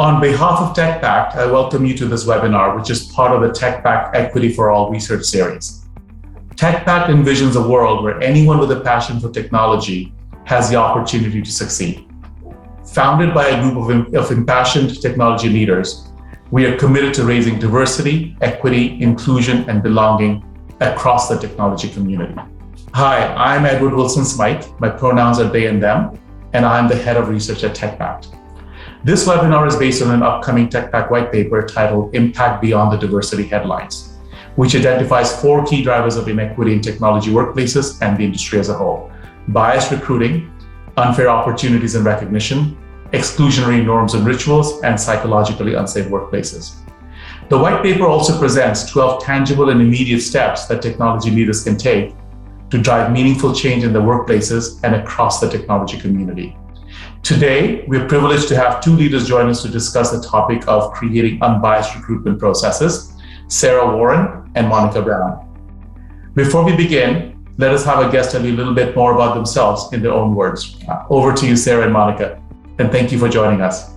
On behalf of TechPACT, I welcome you to this webinar, which is part of the TechPACT Equity for All research series. TechPACT envisions a world where anyone with a passion for technology has the opportunity to succeed. Founded by a group of impassioned technology leaders, we are committed to raising diversity, equity, inclusion, and belonging across the technology community. Hi, I'm Edward Wilson-Smythe. My pronouns are they and them, and I'm the head of research at TechPACT. This webinar is based on an upcoming TechPACT white paper titled Impact Beyond the Diversity Headlines, which identifies 4 key drivers of inequity in technology workplaces and the industry as a whole: biased recruiting, unfair opportunities and recognition, exclusionary norms and rituals, and psychologically unsafe workplaces. The white paper also presents 12 tangible and immediate steps that technology leaders can take to drive meaningful change in their workplaces and across the technology community. Today, we're privileged to have 2 leaders join us to discuss the topic of creating unbiased recruitment processes, Sarah Warren and Monica Brown. Before we begin, let us have a guest tell you a little bit more about themselves in their own words. Over to you, Sarah and Monica, and thank you for joining us.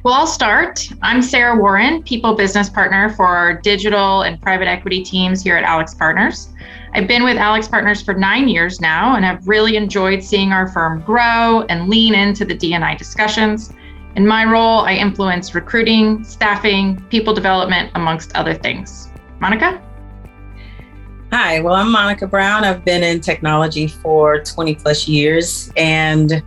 Well, I'll start. I'm Sarah Warren, People Business Partner for our digital and private equity teams here at AlixPartners. I've been with AlixPartners for 9 years now and have really enjoyed seeing our firm grow and lean into the D&I discussions. In my role, I influence recruiting, staffing, people development, amongst other things. Monica? Hi, well, I'm Monica Brown. I've been in technology for 20 plus years, and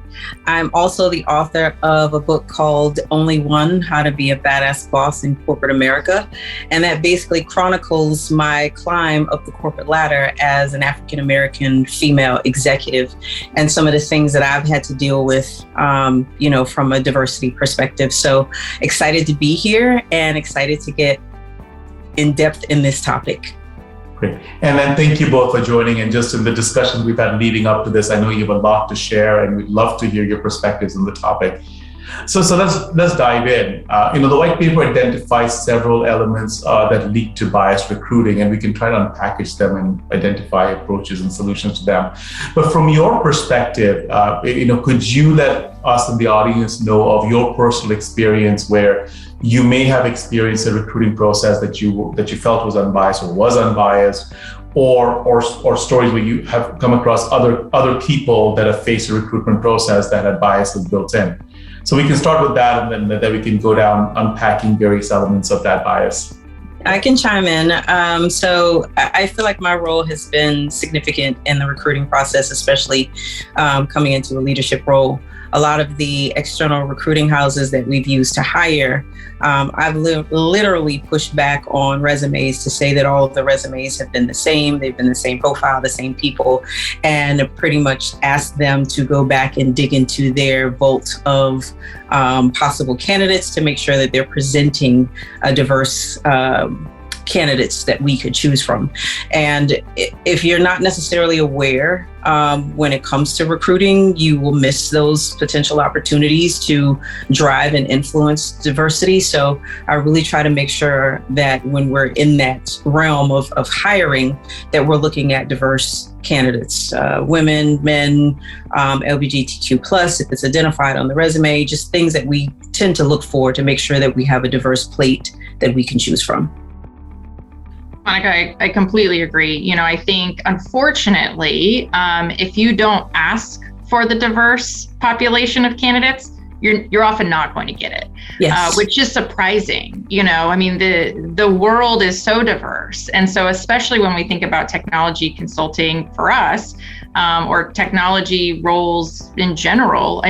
I'm also the author of a book called Only One: How to Be a Badass Boss in Corporate America. And that basically chronicles my climb up the corporate ladder as an African-American female executive and some of the things that I've had to deal with, from a diversity perspective. So excited to be here and excited to get in depth in this topic. Great. And then thank you both for joining. And just in the discussions we've had leading up to this, I know you have a lot to share and we'd love to hear your perspectives on the topic. So let's dive in. The white paper identifies several elements that lead to biased recruiting, and we can try to unpackage them and identify approaches and solutions to them. But from your perspective, could you let us in the audience know of your personal experience where you may have experienced a recruiting process that you felt was unbiased or was unbiased, or stories where you have come across other people that have faced a recruitment process that had biases built in? So we can start with that, and then we can go down unpacking various elements of that bias. I can chime in. So I feel like my role has been significant in the recruiting process, especially coming into a leadership role. A lot of the external recruiting houses that we've used to hire, I've literally pushed back on resumes to say that all of the resumes have been the same. They've been the same profile, the same people, and pretty much asked them to go back and dig into their vault of possible candidates to make sure that they're presenting a diverse candidates that we could choose from. And if you're not necessarily aware, when it comes to recruiting, you will miss those potential opportunities to drive and influence diversity. So I really try to make sure that when we're in that realm of hiring, that we're looking at diverse candidates, women, men, LGBTQ+, if it's identified on the resume, just things that we tend to look for to make sure that we have a diverse plate that we can choose from. Monica, I completely agree. I think, unfortunately, if you don't ask for the diverse population of candidates, you're often not going to get it. Yes. Which is surprising. The world is so diverse. And so especially when we think about technology consulting for us, or technology roles in general,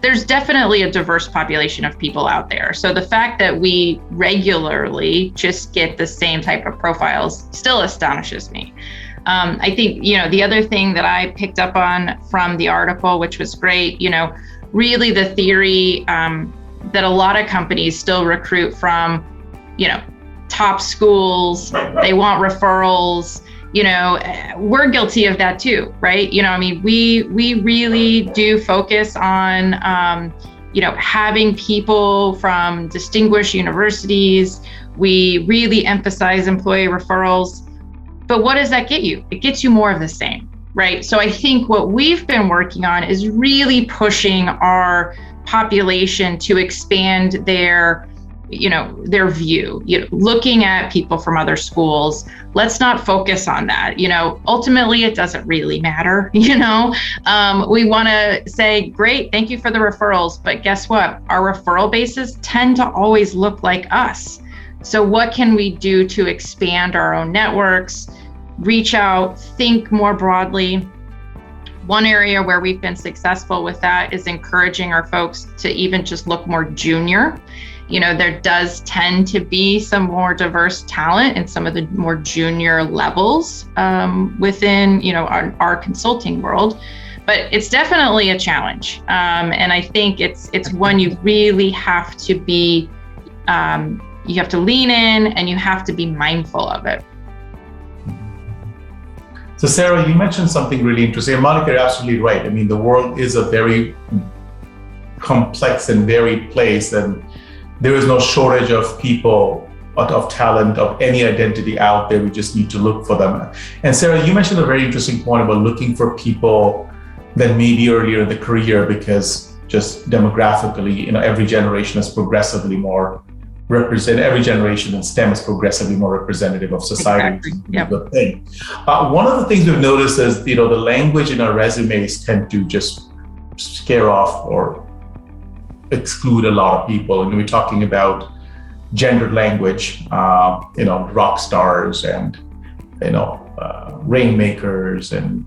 there's definitely a diverse population of people out there. So the fact that we regularly just get the same type of profiles still astonishes me. I think, the other thing that I picked up on from the article, which was great, really the theory that a lot of companies still recruit from, top schools, they want referrals. We're guilty of that too, right? We really do focus on, having people from distinguished universities. We really emphasize employee referrals. But what does that get you? It gets you more of the same, right? So I think what we've been working on is really pushing our population to expand their view, looking at people from other schools. Let's not focus on that. Ultimately, it doesn't really matter. We want to say, great, thank you for the referrals. But guess what? Our referral bases tend to always look like us. So what can we do to expand our own networks, reach out, think more broadly? One area where we've been successful with that is encouraging our folks to even just look more junior. There does tend to be some more diverse talent in some of the more junior levels within, our consulting world, but it's definitely a challenge. And I think it's one you really have to be, you have to lean in and you have to be mindful of it. So Sarah, you mentioned something really interesting. And Monica, you're absolutely right. I mean, the world is a very complex and varied place, and there is no shortage of people, of talent, of any identity out there. We just need to look for them. And Sarah, you mentioned a very interesting point about looking for people that may be earlier in the career, because just demographically, every generation is progressively more every generation in STEM is progressively more representative of society. Exactly. Yep. Good thing. One of the things we've noticed is, the language in our resumes tend to just scare off or exclude a lot of people. And we're talking about gendered language, rock stars and, rainmakers and,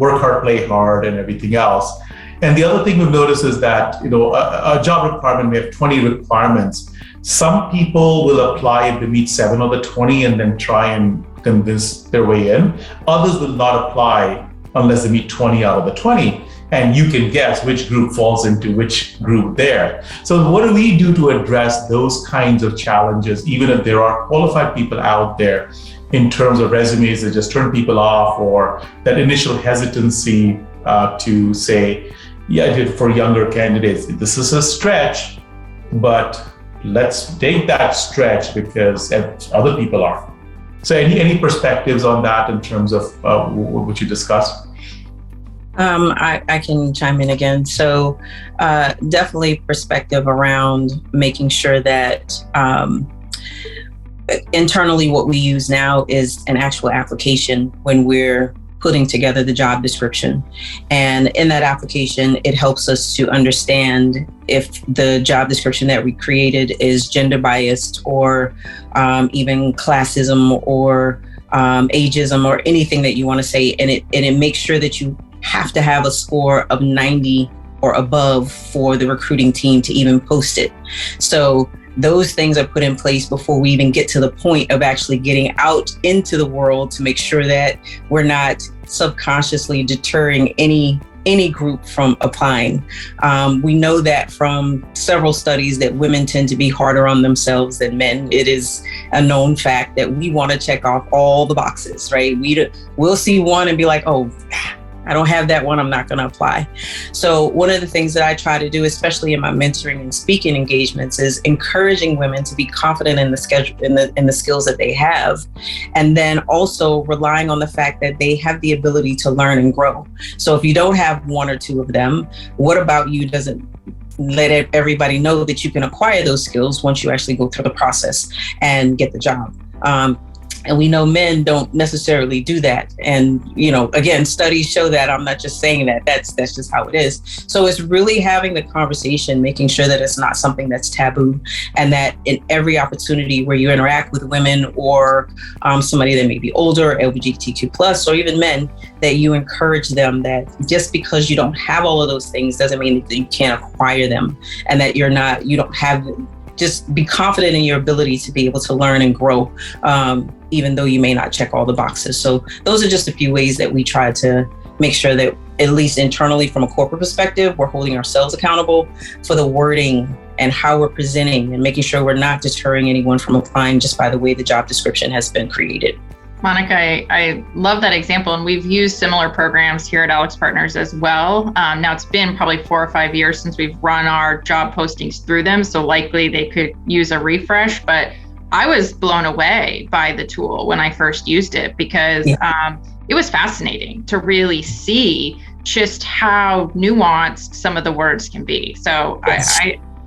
work hard, play hard and everything else. And the other thing we've noticed is that, a job requirement, we have 20 requirements. Some people will apply if they meet 7 of the 20 and then try and convince their way in. Others will not apply unless they meet 20 out of the 20. And you can guess which group falls into which group there. So what do we do to address those kinds of challenges, even if there are qualified people out there, in terms of resumes that just turn people off, or that initial hesitancy to say, for younger candidates, this is a stretch, but let's take that stretch because other people are. So any perspectives on that in terms of what you discussed? I can chime in again. So definitely perspective around making sure that internally what we use now is an actual application when we're putting together the job description. And in that application, it helps us to understand if the job description that we created is gender biased, or even classism, or ageism, or anything that you want to say. And it makes sure that you have to have a score of 90 or above for the recruiting team to even post it. So those things are put in place before we even get to the point of actually getting out into the world, to make sure that we're not subconsciously deterring any group from applying. We know that from several studies that women tend to be harder on themselves than men. It is a known fact that we want to check off all the boxes, right? We'll see one and be like, oh, I don't have that one, I'm not going to apply. So one of the things that I try to do, especially in my mentoring and speaking engagements, is encouraging women to be confident in the schedule, in the skills that they have, and then also relying on the fact that they have the ability to learn and grow. So if you don't have 1 or 2 of them, what about you doesn't let everybody know that you can acquire those skills once you actually go through the process and get the job. And we know men don't necessarily do that. And, again, studies show that. I'm not just saying that. That's just how it is. So it's really having the conversation, making sure that it's not something that's taboo, and that in every opportunity where you interact with women or somebody that may be older, LGBTQ+, or even men, that you encourage them that just because you don't have all of those things doesn't mean that you can't acquire them, and that you don't have. Just be confident in your ability to be able to learn and grow, even though you may not check all the boxes. So those are just a few ways that we try to make sure that, at least internally from a corporate perspective, we're holding ourselves accountable for the wording and how we're presenting, and making sure we're not deterring anyone from applying just by the way the job description has been created. Monica, I love that example, and we've used similar programs here at Alex Partners as well. Now it's been probably 4 or 5 years since we've run our job postings through them, so likely they could use a refresh, but I was blown away by the tool when I first used it, because it was fascinating to really see just how nuanced some of the words can be. So Yes.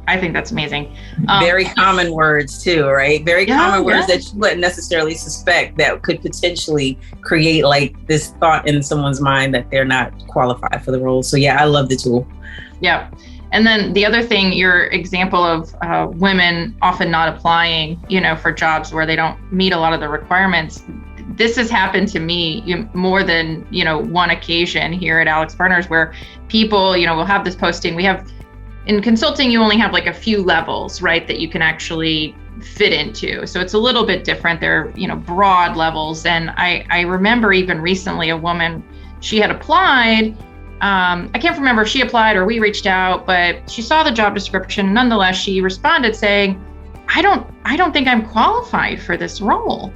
I think that's amazing. Very common words too, right? Very common words yeah. that you wouldn't necessarily suspect that could potentially create like this thought in someone's mind that they're not qualified for the role. So yeah, I love the tool. Yeah. And then the other thing, your example of women often not applying, for jobs where they don't meet a lot of the requirements. This has happened to me more than, one occasion here at Alex Partners, where people, will have this posting. In consulting, you only have like a few levels, right, that you can actually fit into. So it's a little bit different. They're, broad levels. And I remember even recently a woman, she had applied. I can't remember if she applied or we reached out, but she saw the job description. Nonetheless, she responded saying, I don't think I'm qualified for this role.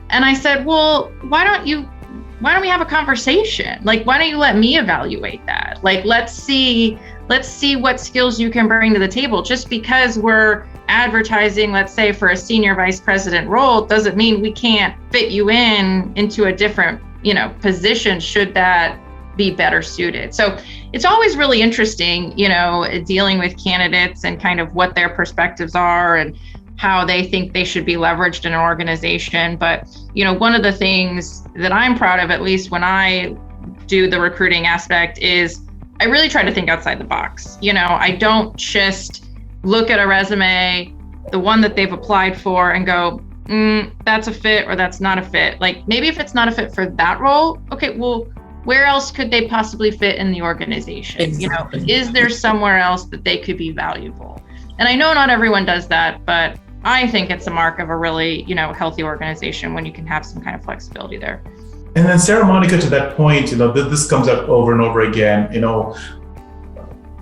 And I said, well, why don't we have a conversation? Like, why don't you let me evaluate that? Like, let's see what skills you can bring to the table. Just because we're advertising, let's say, for a senior vice president role, doesn't mean we can't fit you into a different, position should that be better suited. So it's always really interesting, dealing with candidates and kind of what their perspectives are and how they think they should be leveraged in an organization. But, one of the things that I'm proud of, at least when I do the recruiting aspect, is I really try to think outside the box. I don't just look at a resume, the one that they've applied for, and go, that's a fit or that's not a fit. Like, maybe if it's not a fit for that role, okay, well, where else could they possibly fit in the organization? Exactly. Is there somewhere else that they could be valuable? And I know not everyone does that, but I think it's a mark of a really, healthy organization when you can have some kind of flexibility there. And then Sarah Monica, to that point, this comes up over and over again.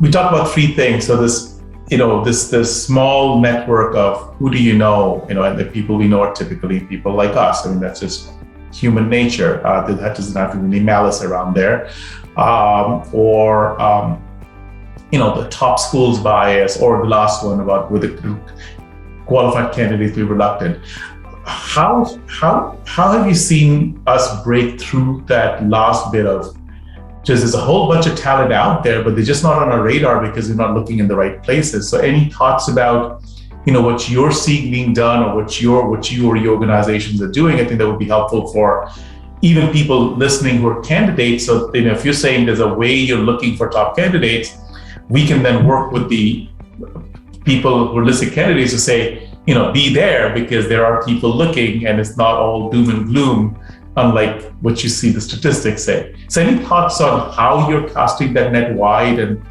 We talk about three things. So this, this small network of who do you know, and the people we know are typically people like us. I mean, that's just human nature. That doesn't have any malice around there. The top schools bias, or the last one about with the qualified candidates be reluctant. How have you seen us break through that last bit of just there's a whole bunch of talent out there, but they're just not on our radar because we're not looking in the right places? So any thoughts about what you're seeing being done, or what you or your organizations are doing? I think that would be helpful for even people listening who are candidates. So if you're saying there's a way you're looking for top candidates, we can then work with the people who are listed candidates to say, be there because there are people looking and it's not all doom and gloom, unlike what you see the statistics say. So any thoughts on how you're casting that net wide and,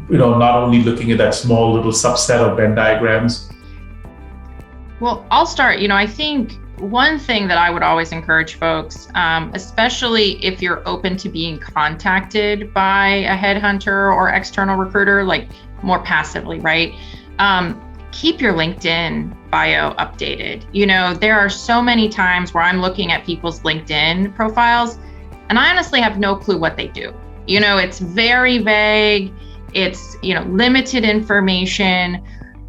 not only looking at that small little subset of Venn diagrams? Well, I'll start. I think one thing that I would always encourage folks, especially if you're open to being contacted by a headhunter or external recruiter, like more passively, right? Keep your LinkedIn bio updated. There are so many times where I'm looking at people's LinkedIn profiles and I honestly have no clue what they do. It's very vague. It's, limited information.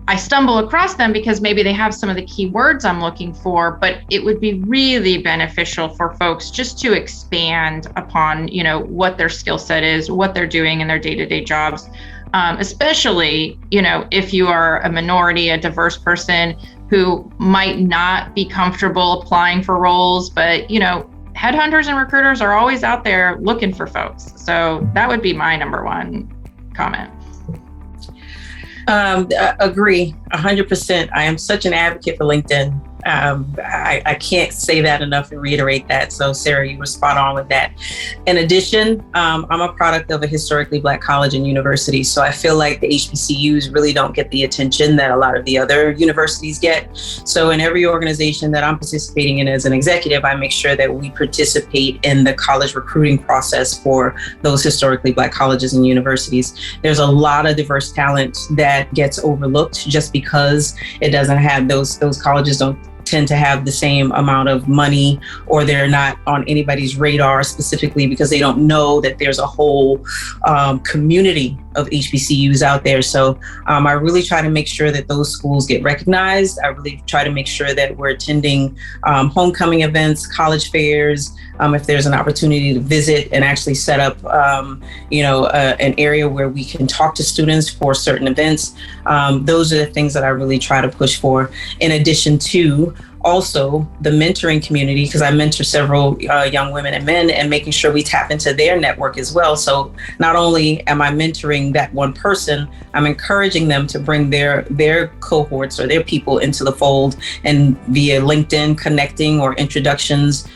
I stumble across them because maybe they have some of the keywords I'm looking for, but it would be really beneficial for folks just to expand upon, what their skill set is, what they're doing in their day-to-day jobs. Especially, if you are a minority, a diverse person who might not be comfortable applying for roles, but, headhunters and recruiters are always out there looking for folks. So that would be my number one comment. Agree 100%. I am such an advocate for LinkedIn. I can't say that enough and reiterate that. So Sarah, you were spot on with that. In addition, I'm a product of a historically Black college and university. So I feel like the HBCUs really don't get the attention that a lot of the other universities get. So in every organization that I'm participating in as an executive, I make sure that we participate in the college recruiting process for those historically Black colleges and universities. There's a lot of diverse talent that gets overlooked just because it doesn't have those colleges don't tend to have the same amount of money, or they're not on anybody's radar specifically because they don't know that there's a whole community of HBCUs out there. So I really try to make sure that those schools get recognized. I really try to make sure that we're attending homecoming events, college fairs, if there's an opportunity to visit and actually set up, an area where we can talk to students for certain events. Those are the things that I really try to push for, in addition to also the mentoring community, because I mentor several young women and men, and making sure we tap into their network as well. So not only am I mentoring that one person, I'm encouraging them to bring their cohorts or their people into the fold, and via LinkedIn connecting or introductions,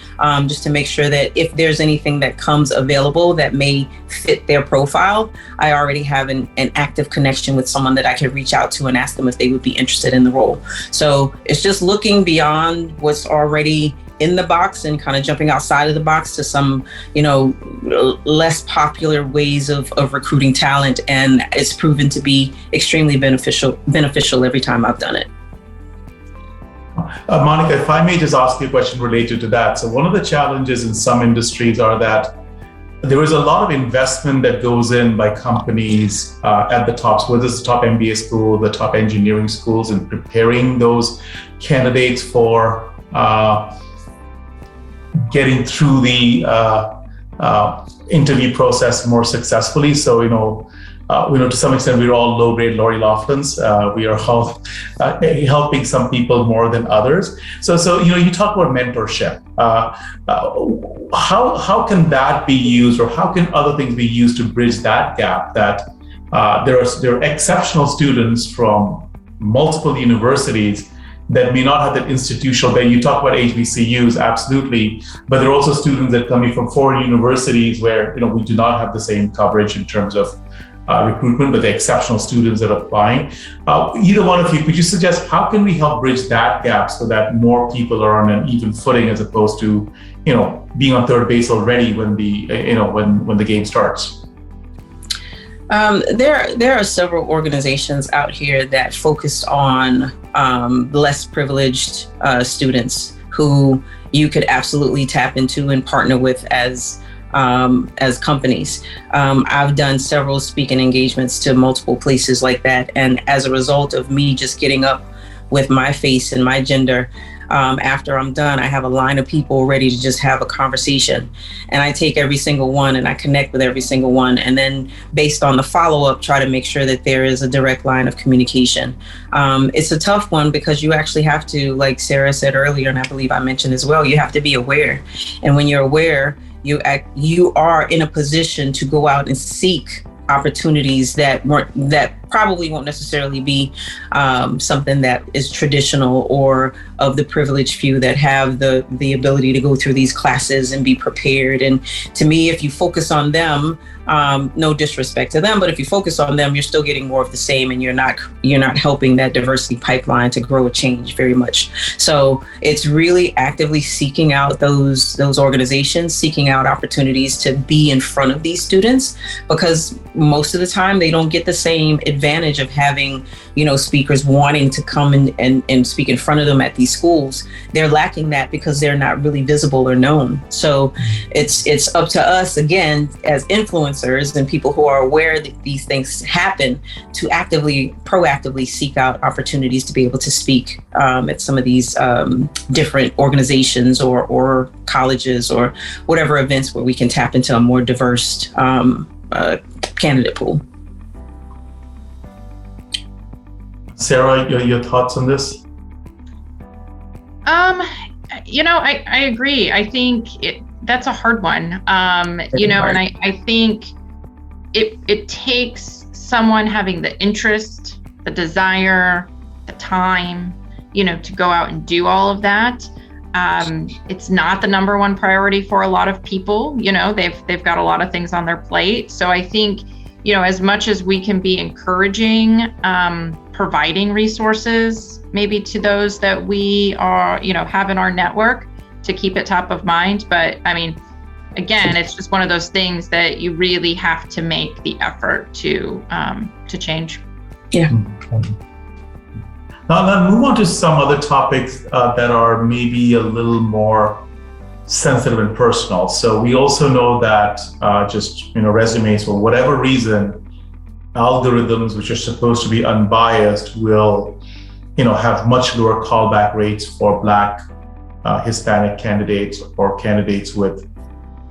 just to make sure that if there's anything that comes available that may fit their profile, I already have an active connection with someone that I can reach out to and ask them if they would be interested in the role. So it's just looking beyond what's already in the box and kind of jumping outside of the box to some, less popular ways of recruiting talent. And it's proven to be extremely beneficial every time I've done it. Monica, if I may just ask you a question related to that. So one of the challenges in some industries are that there is a lot of investment that goes in by companies at the top, so whether it's the top MBA school, the top engineering schools, in preparing those candidates for getting through the interview process more successfully. So, to some extent, we're all low-grade Lori Loughlin's. We are all helping some people more than others. So you talk about mentorship. How can that be used, or how can other things be used to bridge that gap? That there are exceptional students from multiple universities that may not have that institutional base. You talk about HBCUs, absolutely, but there are also students that come in from foreign universities where we do not have the same coverage in terms of recruitment, but the exceptional students that are applying. Either one of you, could you suggest how can we help bridge that gap so that more people are on an even footing, as opposed to being on third base already when the when the game starts? There are several organizations out here that focus on less privileged students who you could absolutely tap into and partner with as companies. I've done several speaking engagements to multiple places like that. And as a result of me just getting up with my face and my gender, after I'm done, I have a line of people ready to just have a conversation. And I take every single one and I connect with every single one. And then based on the follow-up, try to make sure that there is a direct line of communication. It's a tough one because you actually have to, like Sarah said earlier, and I believe I mentioned as well, you have to be aware. And when you're aware, you are in a position to go out and seek opportunities that probably won't necessarily be something that is traditional or of the privileged few that have the ability to go through these classes and be prepared. And to me, if you focus on them, no disrespect to them, but if you focus on them, you're still getting more of the same, and you're not helping that diversity pipeline to grow a change very much. So it's really actively seeking out those organizations, seeking out opportunities to be in front of these students, because most of the time they don't get the same advantage of having speakers wanting to come and speak in front of them at these schools. They're lacking that because they're not really visible or known. So it's up to us, again, as influencers and people who are aware that these things happen, to proactively seek out opportunities to be able to speak at some of these different organizations or colleges or whatever events where we can tap into a more diverse candidate pool. Sarah, your thoughts on this? I agree. I think that's a hard one. And I think it takes someone having the interest, the desire, the time, to go out and do all of that. It's not the number one priority for a lot of people. They've got a lot of things on their plate. So I think, as much as we can be encouraging, providing resources maybe to those that we are, have in our network, to keep it top of mind. But I mean, again, it's just one of those things that you really have to make the effort to change. Yeah. Now let's move on to some other topics that are maybe a little more sensitive and personal. So we also know that resumes, for whatever reason, algorithms which are supposed to be unbiased will, have much lower callback rates for Black, Hispanic candidates or candidates with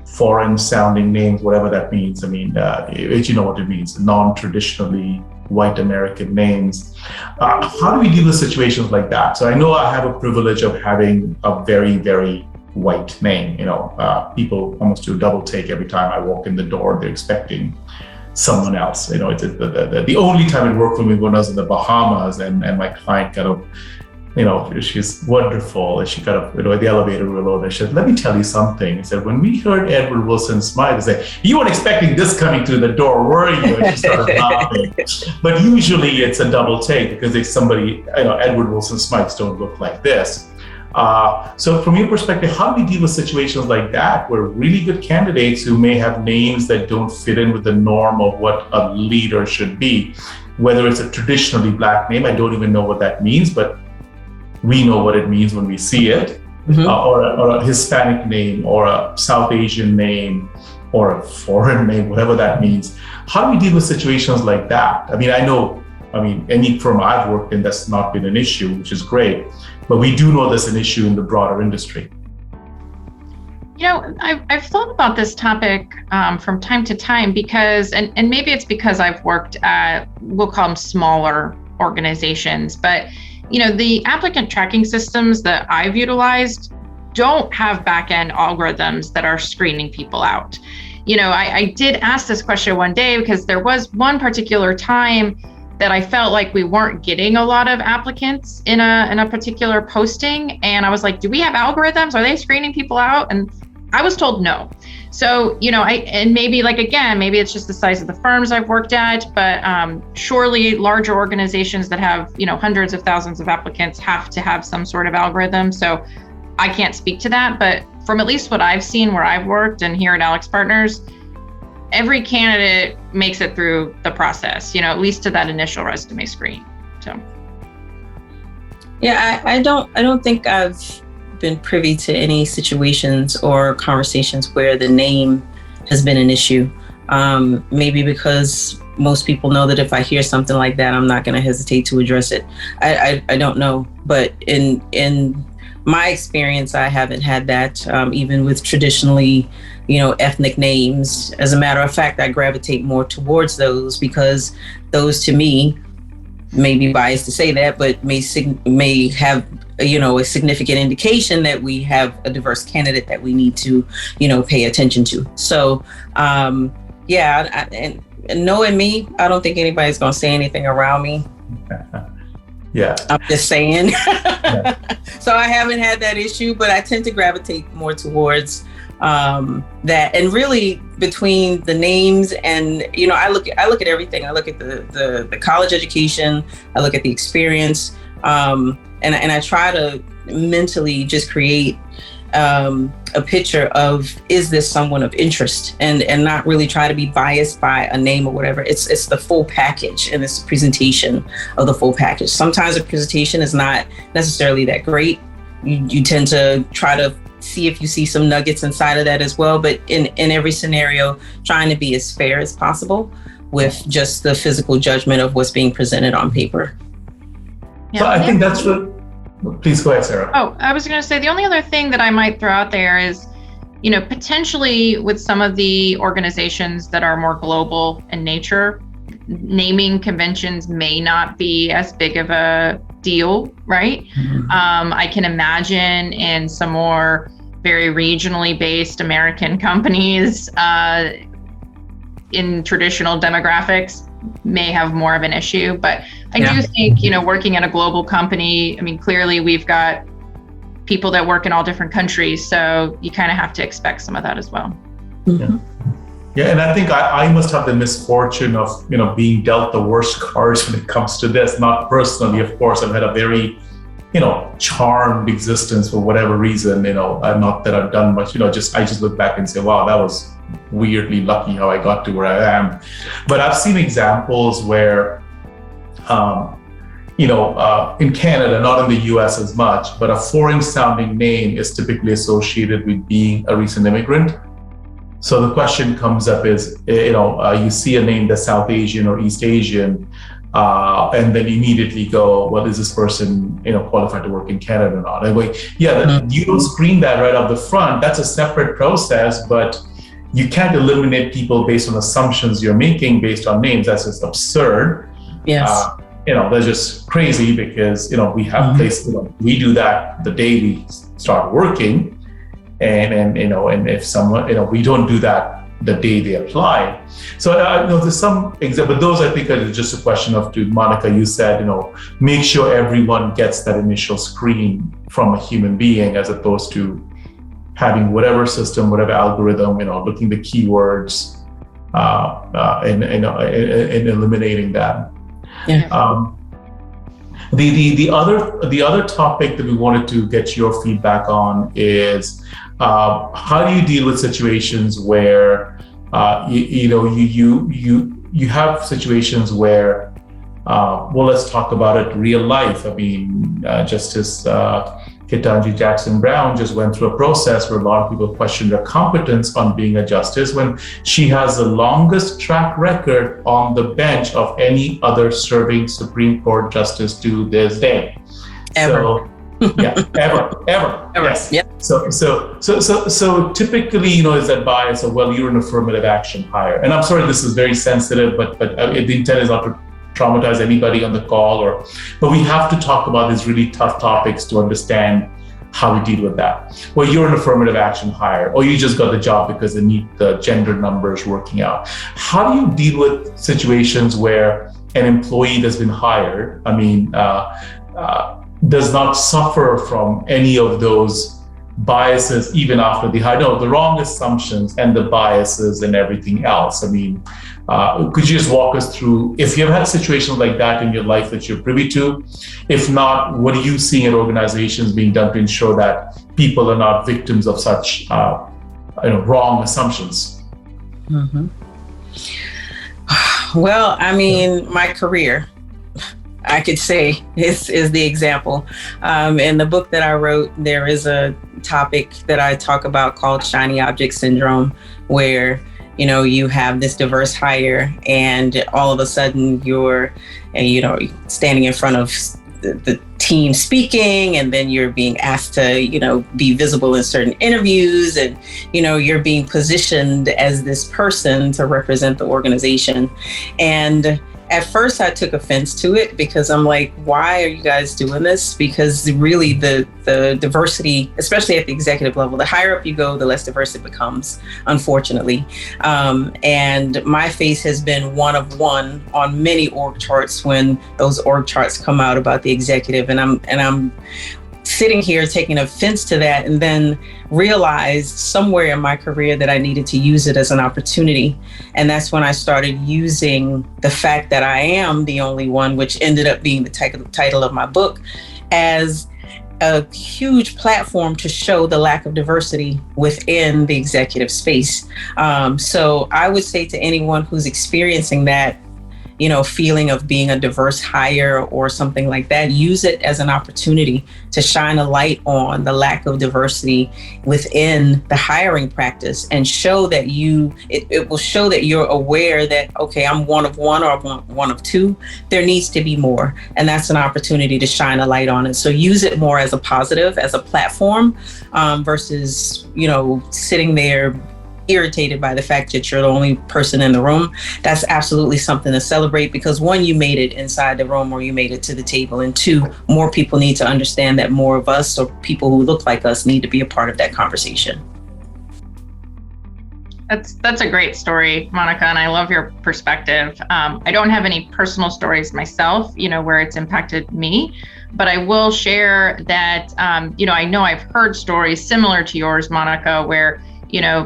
foreign sounding names, whatever that means. I mean, you know what it means, non-traditionally white American names. How do we deal with situations like that? So I know I have a privilege of having a very, very white name. People almost do a double take every time I walk in the door. They're expecting someone else. It's the only time it worked for me when I was in the Bahamas, and my client kind of, she's wonderful. And she kind of, the elevator we were low, and she said, "Let me tell you something." He said, "When we heard Edward Wilson smile," he said, "You weren't expecting this coming through the door, were you?" And she started laughing. But usually it's a double take because if somebody, Edward Wilson smiles don't look like this. So from your perspective, how do we deal with situations like that where really good candidates who may have names that don't fit in with the norm of what a leader should be, whether it's a traditionally Black name, I don't even know what that means, but we know what it means when we see it, or a Hispanic name, or a South Asian name, or a foreign name, whatever that means. How do we deal with situations like that? Any firm I've worked in, that's not been an issue, which is great. But we do know there's an issue in the broader industry. I've thought about this topic from time to time because, and maybe it's because I've worked at, we'll call them smaller organizations, but the applicant tracking systems that I've utilized don't have back-end algorithms that are screening people out. I did ask this question one day because there was one particular time that I felt like we weren't getting a lot of applicants in a particular posting. And I was like, do we have algorithms? Are they screening people out? And I was told no. So, maybe maybe it's just the size of the firms I've worked at, but surely larger organizations that have, hundreds of thousands of applicants have to have some sort of algorithm. So I can't speak to that, but from at least what I've seen where I've worked and here at Alex Partners, every candidate makes it through the process, at least to that initial resume screen. So. Yeah, I don't think I've been privy to any situations or conversations where the name has been an issue. Maybe because most people know that if I hear something like that, I'm not going to hesitate to address it. I don't know, but in my experience, I haven't had that, even with traditionally, ethnic names. As a matter of fact, I gravitate more towards those because those, to me, may be biased to say that, but may have, a significant indication that we have a diverse candidate that we need to, pay attention to. So, and knowing me, I don't think anybody's going to say anything around me. Yeah. I'm just saying. Yeah. So I haven't had that issue, but I tend to gravitate more towards that. And really between the names and, I look at everything. I look at the college education, I look at the experience, and I try to mentally just create a picture of, is this someone of interest, and not really try to be biased by a name or whatever. It's the full package, and it's the presentation of the full package. Sometimes the presentation is not necessarily that great. You tend to try to see if you see some nuggets inside of that as well. But in every scenario, trying to be as fair as possible with just the physical judgment of what's being presented on paper. So I think that's what. Please go ahead, Sarah. Oh, I was going to say the only other thing that I might throw out there is, potentially with some of the organizations that are more global in nature, naming conventions may not be as big of a deal, right? Mm-hmm. I can imagine in some more very regionally based American companies in traditional demographics may have more of an issue, but I do think, working at a global company, clearly we've got people that work in all different countries, so you kind of have to expect some of that as well. Mm-hmm. Yeah, and I think I must have the misfortune of, being dealt the worst cards when it comes to this. Not personally, of course. I've had a very, charmed existence for whatever reason. Not that I've done much. I just look back and say, wow, that was weirdly lucky how I got to where I am. But I've seen examples where, in Canada, not in the US as much, but a foreign sounding name is typically associated with being a recent immigrant. So the question comes up is, you see a name that's South Asian or East Asian, and then immediately go, well, is this person, qualified to work in Canada or not? And you don't screen that right off the front. That's a separate process, but you can't eliminate people based on assumptions you're making based on names. That's just absurd. Yes. That's just crazy because, we have places, we do that the day we start working. And if someone, we don't do that the day they apply. So there's some example, but those I think are just a question of, to Monica, you said, make sure everyone gets that initial screen from a human being, as opposed to having whatever system, whatever algorithm, looking the keywords and eliminating that. Yeah. The other topic that we wanted to get your feedback on is how do you deal with situations where you have situations where let's talk about it real life. I mean, Justice Ketanji Jackson Brown just went through a process where a lot of people questioned her competence on being a justice, when she has the longest track record on the bench of any other serving Supreme Court justice to this day. Ever. Ever. Yes. Yep. So typically, is that bias of, well, you're an affirmative action hire. And I'm sorry, this is very sensitive, but the intent is not to traumatize anybody on the call, but we have to talk about these really tough topics to understand how we deal with that. Well, you're an affirmative action hire, or you just got the job because they need the gender numbers working out. How do you deal with situations where an employee that's been hired, does not suffer from any of those biases even after the hire? No, the wrong assumptions and the biases and everything else. Could you just walk us through, if you've had situations like that in your life that you're privy to? If not, what are you seeing in organizations being done to ensure that people are not victims of such wrong assumptions? Mm-hmm. Well, my career, I could say, is the example. In the book that I wrote, there is a topic that I talk about called shiny object syndrome, where you have this diverse hire, and all of a sudden you're standing in front of the team speaking, and then you're being asked to be visible in certain interviews, and you're being positioned as this person to represent the organization. And at first I took offense to it, because I'm like, why are you guys doing this? Because really the diversity, especially at the executive level, the higher up you go, the less diverse it becomes, unfortunately. And my face has been one of one on many org charts when those org charts come out about the executive. And I'm sitting here taking offense to that, and then realized somewhere in my career that I needed to use it as an opportunity. And that's when I started using the fact that I am the only one, which ended up being the title of my book, as a huge platform to show the lack of diversity within the executive space. So I would say to anyone who's experiencing that, feeling of being a diverse hire or something like that, use it as an opportunity to shine a light on the lack of diversity within the hiring practice, and show that it will show that you're aware that, okay, I'm one of one, or one of two. There needs to be more. And that's an opportunity to shine a light on it. So use it more as a positive, as a platform, versus, sitting there irritated by the fact that you're the only person in the room. That's absolutely something to celebrate, because one, you made it inside the room, or you made it to the table, and two, more people need to understand that more of us, or people who look like us, need to be a part of that conversation. That's a great story, Monica, and I love your perspective. I don't have any personal stories myself, where it's impacted me, but I will share that, I know I've heard stories similar to yours, Monica, where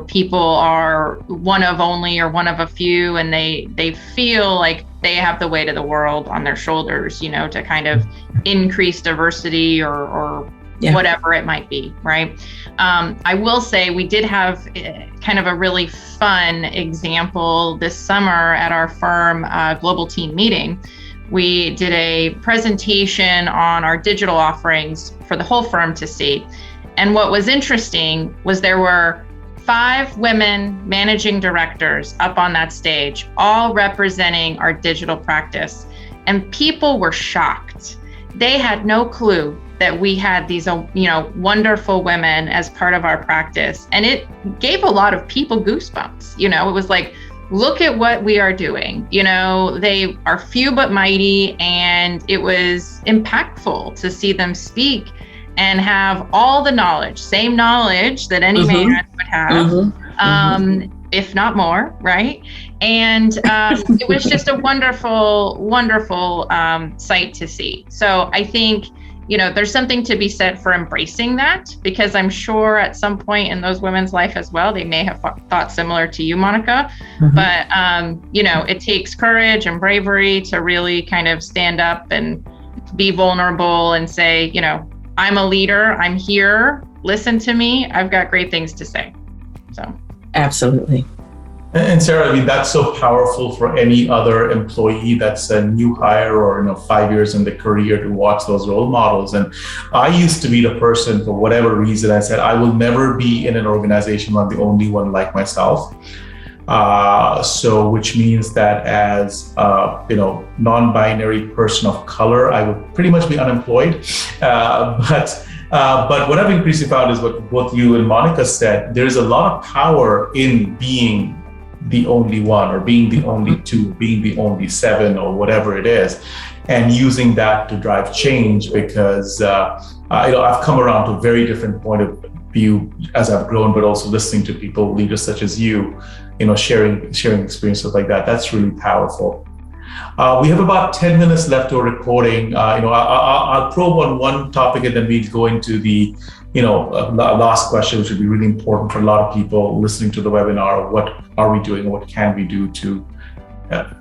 people are one of only, or one of a few, and they feel like they have the weight of the world on their shoulders, to kind of increase diversity or whatever it might be, right? I will say we did have kind of a really fun example this summer at our firm global team meeting. We did a presentation on our digital offerings for the whole firm to see. And what was interesting was there were 5 women managing directors up on that stage, all representing our digital practice. And people were shocked. They had no clue that we had these, wonderful women as part of our practice. And it gave a lot of people goosebumps. It was like, look at what we are doing. They are few but mighty, and it was impactful to see them speak and have all the knowledge, same knowledge that any man would have, if not more, right? And it was just a wonderful, wonderful sight to see. So I think, there's something to be said for embracing that, because I'm sure at some point in those women's life as well, they may have thought similar to you, Monica. But, it takes courage and bravery to really kind of stand up and be vulnerable and say, I'm a leader, I'm here, listen to me, I've got great things to say. So. Absolutely. And Sarah, that's so powerful for any other employee that's a new hire or 5 years in the career to watch those role models. And I used to be the person, for whatever reason, I said, I will never be in an organization where I'm the only one like myself. So which means that as non-binary person of color, I would pretty much be unemployed. But what I've increasingly found is what both you and Monica said, there's a lot of power in being the only one, or being the only two, being the only 7, or whatever it is, and using that to drive change. Because I've come around to a very different point of view as I've grown, but also listening to people, leaders such as you, sharing experiences like that. That's really powerful. We have about 10 minutes left to a recording. I'll probe on one topic, and then we go into the last question, which would be really important for a lot of people listening to the webinar. What are we doing? What can we do to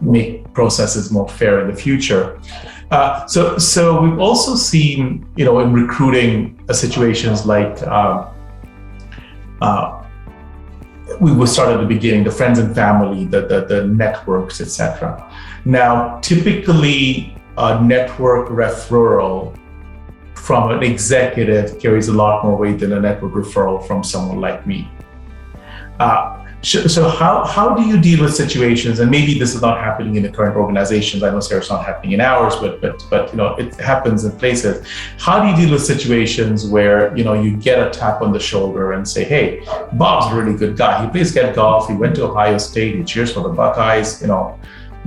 make processes more fair in the future? So we've also seen, in recruiting situations like we will start at the beginning, the friends and family, the networks, etc. Now, typically, a network referral from an executive carries a lot more weight than a network referral from someone like me. So how do you deal with situations, and maybe this is not happening in the current organizations, I know, Sarah, it's not happening in ours, but it happens in places. How do you deal with situations where you get a tap on the shoulder and say, hey, Bob's a really good guy, he plays golf, he went to Ohio State, he cheers for the Buckeyes,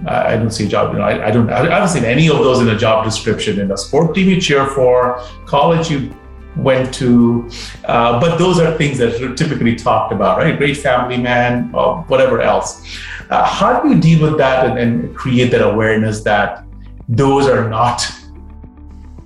I don't see a job, I haven't seen any of those in a job description. In a sport team you cheer for, college you went to, but those are things that are typically talked about, right? Great family man, or whatever else. How do you deal with that and create that awareness that those are not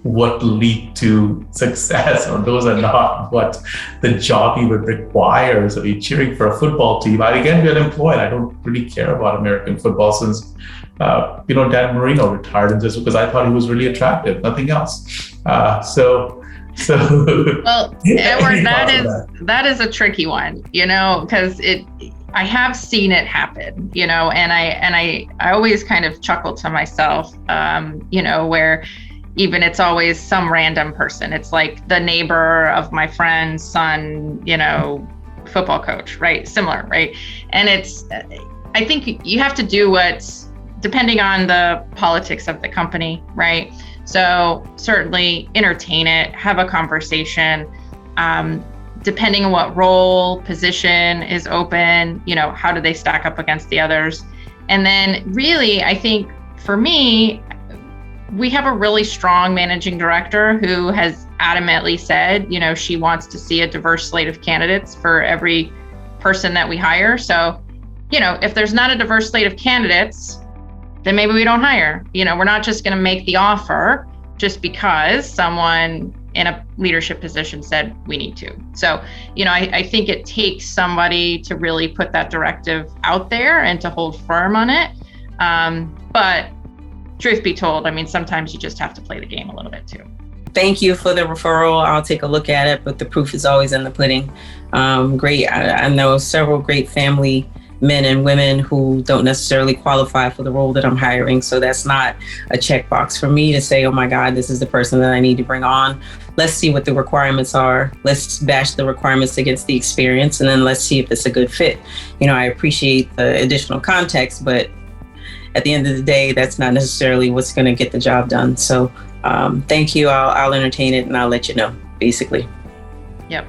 what lead to success, or those are not what the job even requires? Are you cheering for a football team? I again be unemployed. I don't really care about American football since Dan Marino retired, and just because I thought he was really attractive, nothing else. So well, Edward, that is a tricky one, because I have seen it happen, and I always kind of chuckle to myself, where even it's always some random person. It's like the neighbor of my friend's son, football coach, right? Similar, right? And I think you have to do what's depending on the politics of the company, right? So certainly entertain it, have a conversation, depending on what role, position is open, how do they stack up against the others? And then really, I think for me, we have a really strong managing director who has adamantly said, she wants to see a diverse slate of candidates for every person that we hire. So, if there's not a diverse slate of candidates, then maybe we don't hire. We're not just going to make the offer just because someone in a leadership position said we need to. So, I think it takes somebody to really put that directive out there and to hold firm on it. But truth be told, sometimes you just have to play the game a little bit too. Thank you for the referral. I'll take a look at it, but the proof is always in the pudding. Great. I know several great family men and women who don't necessarily qualify for the role that I'm hiring. So that's not a checkbox for me to say, oh my God, this is the person that I need to bring on. Let's see what the requirements are. Let's bash the requirements against the experience, and then let's see if it's a good fit. I appreciate the additional context, but at the end of the day, that's not necessarily what's going to get the job done. So thank you. I'll entertain it and I'll let you know, basically. Yep.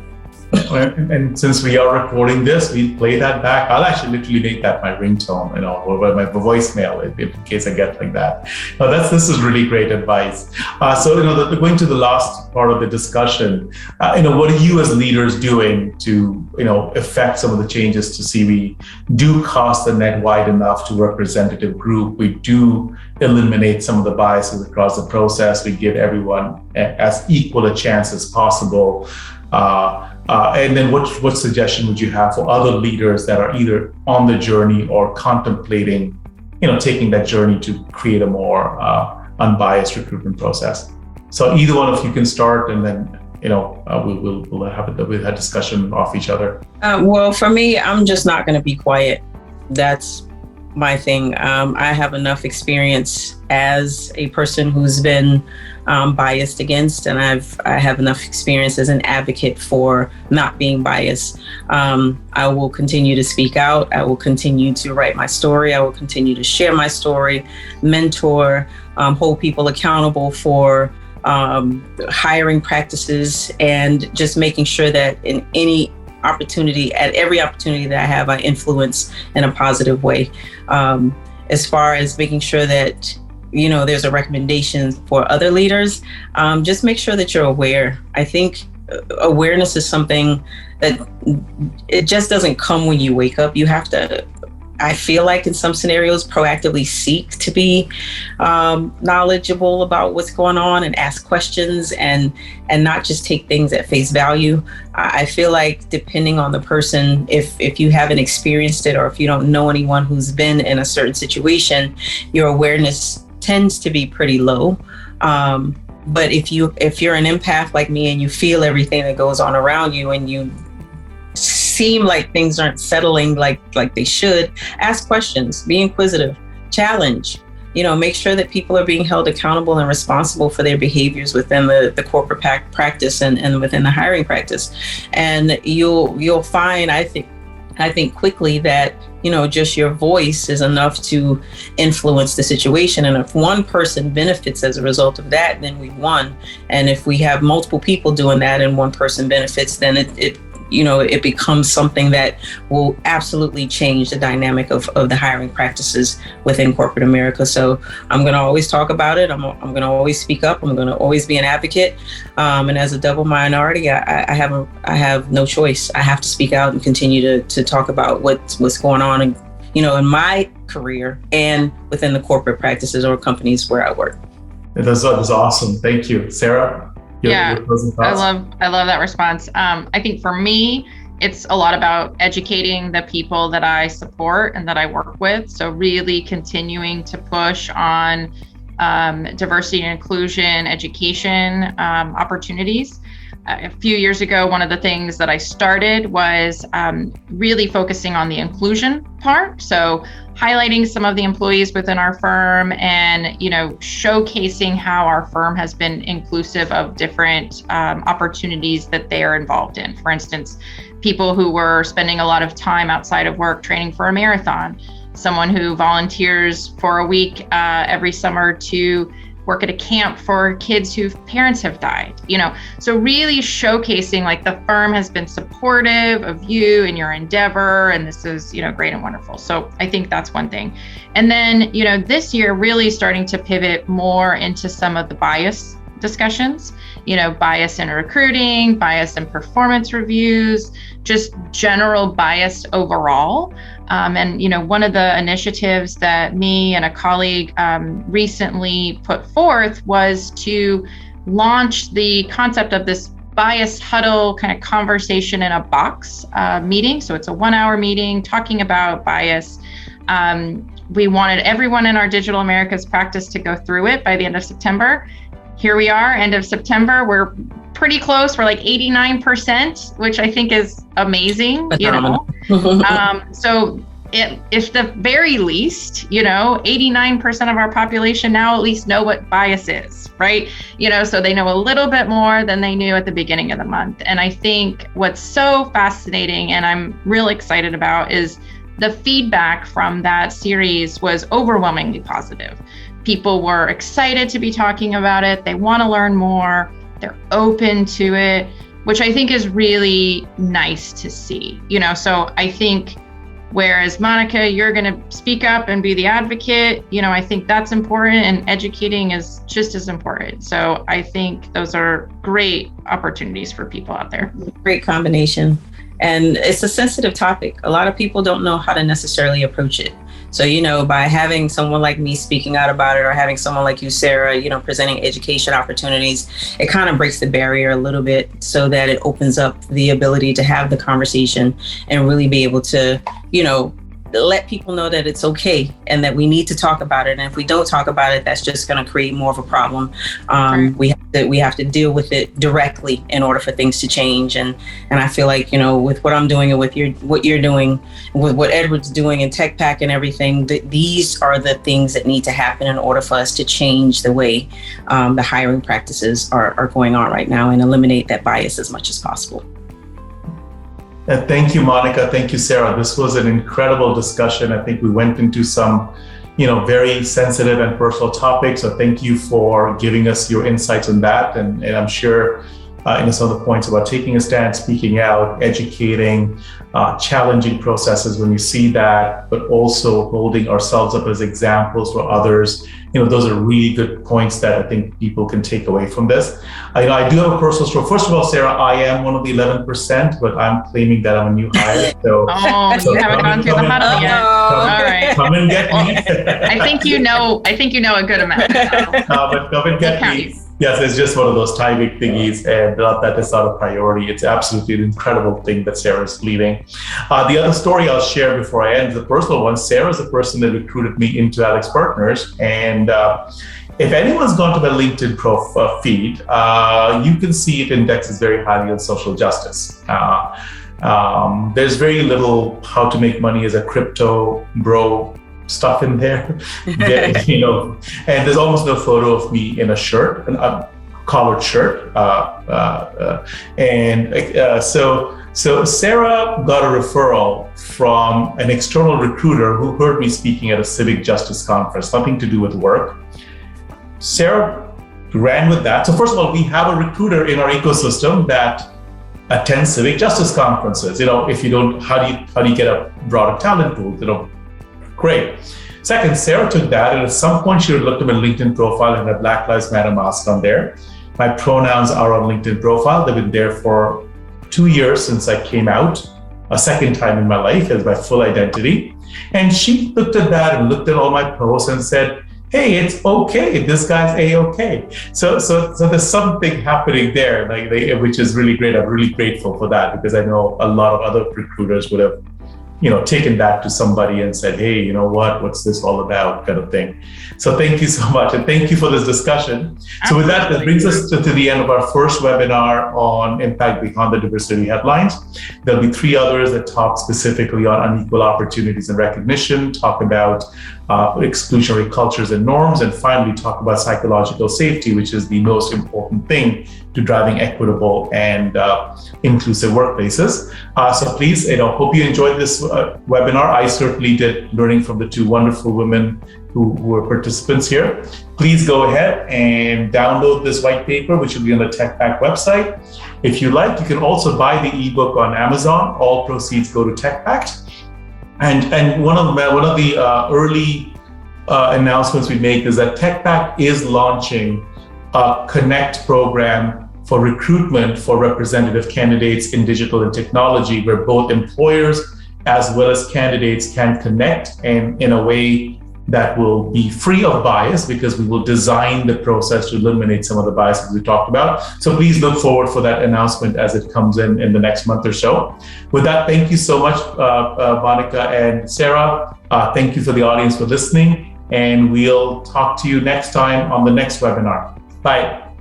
And since we are recording this, we play that back. I'll actually literally make that my ringtone, or my voicemail in case I get like that. Now this is really great advice. So going to the last part of the discussion, what are you as leaders doing to affect some of the changes to see we do cast the net wide enough to representative group? We do eliminate some of the biases across the process. We give everyone as equal a chance as possible. And then what suggestion would you have for other leaders that are either on the journey or contemplating, taking that journey to create a more unbiased recruitment process? So either one of you can start, and then we'll have a discussion off each other. Well, for me, I'm just not going to be quiet. That's my thing. I have enough experience as a person who's been biased against, and I have enough experience as an advocate for not being biased. I will continue to speak out. I will continue to write my story. I will continue to share my story, mentor, hold people accountable for hiring practices, and just making sure that in every opportunity that I have, I influence in a positive way. As far as making sure that there's a recommendation for other leaders, just make sure that you're aware. I think awareness is something that it just doesn't come when you wake up. You have to, I feel like in some scenarios, proactively seek to be knowledgeable about what's going on and ask questions and not just take things at face value. I feel like depending on the person, if you haven't experienced it or if you don't know anyone who's been in a certain situation, your awareness tends to be pretty low. But if you're an empath like me and you feel everything that goes on around you and you seem like things aren't settling like they should, ask questions, be inquisitive, challenge, make sure that people are being held accountable and responsible for their behaviors within the corporate practice and within the hiring practice. And you'll find, I think quickly that, just your voice is enough to influence the situation. And if one person benefits as a result of that, then we've won. And if we have multiple people doing that and one person benefits, then it becomes something that will absolutely change the dynamic of the hiring practices within corporate America. So I'm going to always talk about it. I'm going to always speak up. I'm going to always be an advocate. And as a double minority, I have no choice. I have to speak out and continue to talk about what's going on, and in my career and within the corporate practices or companies where I work. That's awesome. Thank you, Sarah. Yeah, I love that response. I think for me, it's a lot about educating the people that I support and that I work with. So really continuing to push on diversity and inclusion education opportunities. A few years ago, one of the things that I started was really focusing on the inclusion part. So highlighting some of the employees within our firm and, showcasing how our firm has been inclusive of different opportunities that they are involved in. For instance, people who were spending a lot of time outside of work training for a marathon, someone who volunteers for a week every summer to work at a camp for kids whose parents have died, so really showcasing like the firm has been supportive of you and your endeavor, and this is, great and wonderful. So I think that's one thing. And then, this year really starting to pivot more into some of the bias discussions, bias in recruiting, bias in performance reviews, just general bias overall. And one of the initiatives that me and a colleague recently put forth was to launch the concept of this bias huddle kind of conversation in a box meeting. So it's a 1-hour meeting talking about bias. We wanted everyone in our Digital Americas practice to go through it by the end of September. Here we are, end of September. We're pretty close. We're like 89%, which I think is amazing. So if the very least, 89% of our population now at least know what bias is, right? So they know a little bit more than they knew at the beginning of the month. And I think what's so fascinating and I'm real excited about is the feedback from that series was overwhelmingly positive. People were excited to be talking about it. They want to learn more. They're open to it, which I think is really nice to see. So I think whereas Monica, you're going to speak up and be the advocate, I think that's important, and educating is just as important. So I think those are great opportunities for people out there. Great combination. And it's a sensitive topic. A lot of people don't know how to necessarily approach it. So, by having someone like me speaking out about it, or having someone like you, Sarah, presenting education opportunities, it kind of breaks the barrier a little bit so that it opens up the ability to have the conversation and really be able to, let people know that it's okay and that we need to talk about it. And if we don't talk about it, that's just going to create more of a problem. We have to deal with it directly in order for things to change. And I feel like, with what I'm doing and with what you're doing, with what Edward's doing in TechPACT and everything, these are the things that need to happen in order for us to change the way the hiring practices are going on right now and eliminate that bias as much as possible. Thank you, Monica. Thank you, Sarah. This was an incredible discussion. I think we went into some, very sensitive and personal topics. So thank you for giving us your insights on that. And I'm sure, some of the points about taking a stand, speaking out, educating, challenging processes when you see that, but also holding ourselves up as examples for others. Those are really good points that I think people can take away from this. I do have a personal story. First of all, Sarah, I am one of the 11%, but I'm claiming that I'm a new hire. So, you haven't gone through the huddle yet. All right. Come and get me. I think you know a good amount. But come and get me. Yes, it's just one of those timing thingies, and that is not a priority. It's absolutely an incredible thing that Sarah's leading. The other story I'll share before I end, the personal one. Sarah's the person that recruited me into Alex Partners, and if anyone's gone to my LinkedIn feed, you can see it indexes very highly on social justice. There's very little how to make money as a crypto bro stuff in there, and there's almost no photo of me in a shirt, a collared shirt, so Sarah got a referral from an external recruiter who heard me speaking at a civic justice conference, nothing to do with work. Sarah ran with that. So first of all, we have a recruiter in our ecosystem that attends civic justice conferences. If you don't, how do you get a broader talent pool? Great. Second, Sarah took that, and at some point she looked at my LinkedIn profile and had Black Lives Matter mask on there. My pronouns are on LinkedIn profile. They've been there for 2 years since I came out, a second time in my life as my full identity. And she looked at that and looked at all my posts and said, hey, it's okay. This guy's A-okay. So there's something happening there, which is really great. I'm really grateful for that, because I know a lot of other recruiters would have taken that to somebody and said, hey, what's this all about, kind of thing. So thank you so much. And thank you for this discussion. Absolutely. So with that brings us to the end of our first webinar on Impact Beyond the Diversity Headlines. There'll be 3 others that talk specifically on unequal opportunities and recognition, talk about exclusionary cultures and norms, and finally talk about psychological safety, which is the most important thing to driving equitable and inclusive workplaces. So please, hope you enjoyed this webinar. I certainly did, learning from the 2 wonderful women who were participants here. Please go ahead and download this white paper, which will be on the TechPACT website. If you like, you can also buy the ebook on Amazon. All proceeds go to TechPACT. And one of the early announcements we make is that TechPACT is launching a Connect program for recruitment for representative candidates in digital and technology, where both employers as well as candidates can connect, and in a way that will be free of bias, because we will design the process to eliminate some of the biases we talked about. So please look forward for that announcement as it comes in the next month or so. With that, thank you so much, Monica and Sarah. Thank you for the audience for listening, and we'll talk to you next time on the next webinar. Bye.